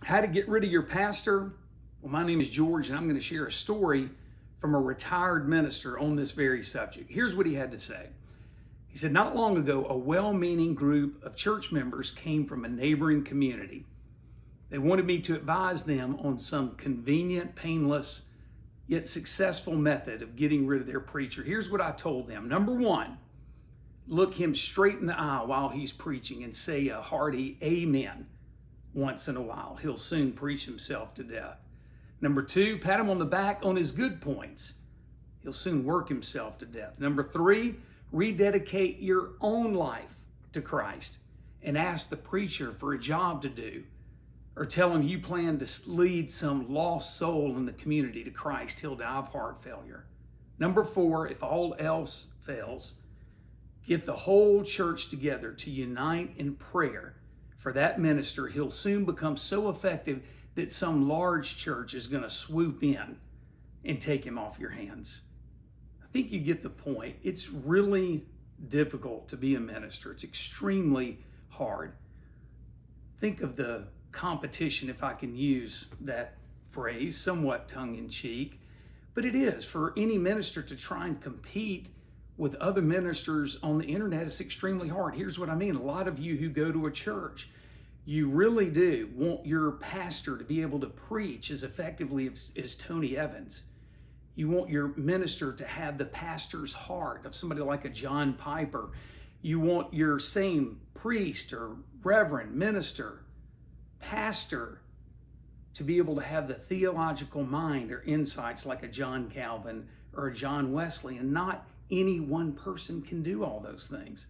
How to get rid of your pastor? Well, my name is George, and I'm going to share a story from a retired minister on this very subject. Here's what he had to say. He said, not long ago, a well-meaning group of church members came from a neighboring community. They wanted me to advise them on some convenient, painless, yet successful method of getting rid of their preacher. Here's what I told them. Number one, look him straight in the eye while he's preaching and say a hearty amen once in a while. He'll soon preach himself to death. Number two, pat him on the back on his good points. He'll soon work himself to death. Number three, rededicate your own life to Christ and ask the preacher for a job to do, or tell him you plan to lead some lost soul in the community to Christ. He'll die of heart failure. Number four, if all else fails, get the whole church together to unite in prayer for that minister. He'll soon become so effective that some large church is going to swoop in and take him off your hands. I think you get the point. It's really difficult to be a minister. It's extremely hard. Think of the competition, if I can use that phrase, somewhat tongue-in-cheek, but it is. For any minister to try and compete with other ministers on the internet, it's extremely hard. Here's what I mean. A lot of you who go to a church, you really do want your pastor to be able to preach as effectively as Tony Evans. You want your minister to have the pastor's heart of somebody like a John Piper. You want your same priest or reverend, minister, pastor to be able to have the theological mind or insights like a John Calvin or a John Wesley, and not any one person can do all those things.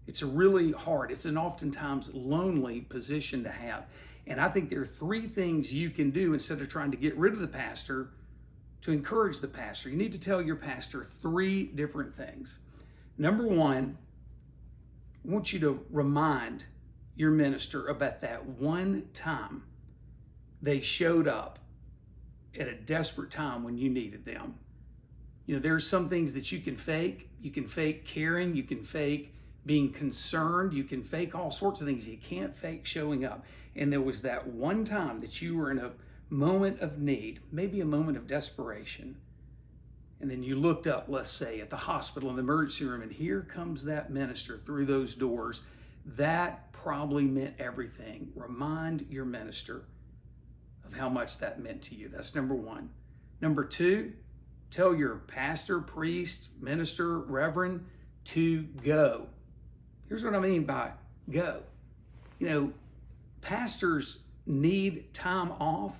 It's a really hard, it's an oftentimes lonely position to have. And I think there are three things you can do instead of trying to get rid of the pastor to encourage the pastor. You need to tell your pastor three different things. Number one, I want you to remind your minister about that one time they showed up at a desperate time when you needed them. You know, there's some things that you can fake. You can fake caring. You can fake being concerned. You can fake all sorts of things. You can't fake showing up. And there was that one time that you were in a moment of need, maybe a moment of desperation. And then you looked up, let's say, at the hospital in the emergency room, and here comes that minister through those doors. That probably meant everything. Remind your minister of how much that meant to you. That's number one. Number two, tell your pastor, priest, minister, reverend to go. Here's what I mean by go. You know, pastors need time off,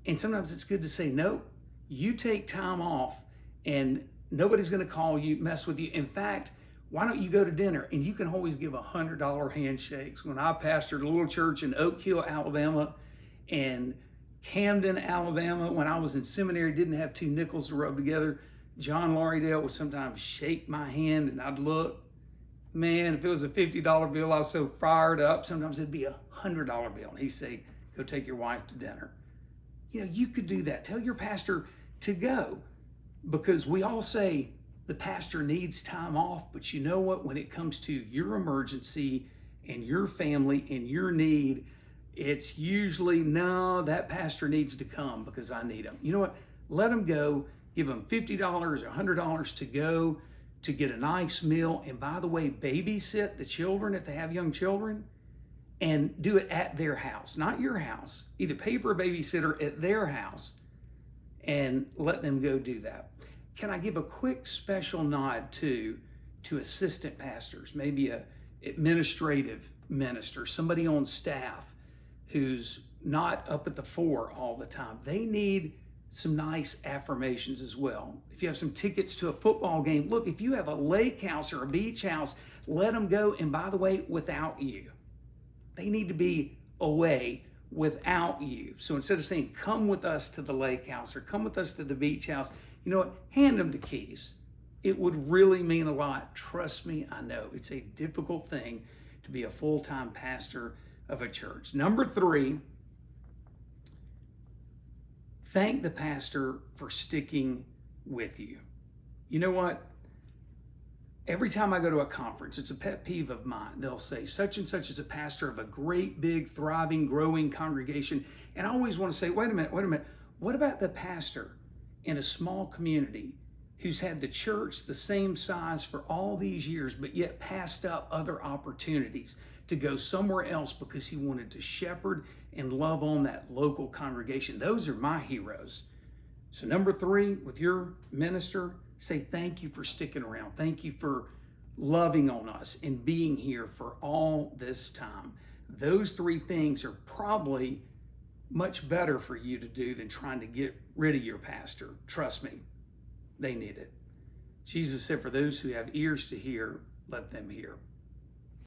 and sometimes it's good to say, no, you take time off and nobody's going to call you, mess with you. In fact, why don't you go to dinner? And you can always give $100 handshakes. When I pastored a little church in Oak Hill, Alabama, and Camden, Alabama, when I was in seminary, didn't have two nickels to rub together, John Lauderdale would sometimes shake my hand and I'd look. Man, if it was a $50 bill, I was so fired up. Sometimes it'd be a $100 bill. And he'd say, go take your wife to dinner. You know, you could do that. Tell your pastor to go, because we all say the pastor needs time off. But you know what? When it comes to your emergency and your family and your need, it's usually, no, that pastor needs to come because I need him. You know what? Let him go. Give him $50 or $100 to go to get a nice meal. And by the way, babysit the children if they have young children, and do it at their house, not your house. Either pay for a babysitter at their house and let them go do that. Can I give a quick special nod to assistant pastors, maybe a administrative minister, somebody on staff who's not up at the fore all the time? They need some nice affirmations as well. If you have some tickets to a football game, look, if you have a lake house or a beach house, let them go. And by the way, without you. They need to be away without you. So instead of saying, come with us to the lake house or come with us to the beach house, you know what? Hand them the keys. It would really mean a lot. Trust me, I know. It's a difficult thing to be a full-time pastor of a church. Number three, thank the pastor for sticking with you. You know what? Every time I go to a conference, it's a pet peeve of mine. They'll say, such and such is a pastor of a great, big, thriving, growing congregation. And I always want to say, wait a minute. What about the pastor in a small community who's had the church the same size for all these years, but yet passed up other opportunities to go somewhere else because he wanted to shepherd and love on that local congregation? Those are my heroes. So number 3, with your minister, say thank you for sticking around. Thank you for loving on us and being here for all this time. Those 3 things are probably much better for you to do than trying to get rid of your pastor. Trust me, they need it. Jesus said, for those who have ears to hear, let them hear.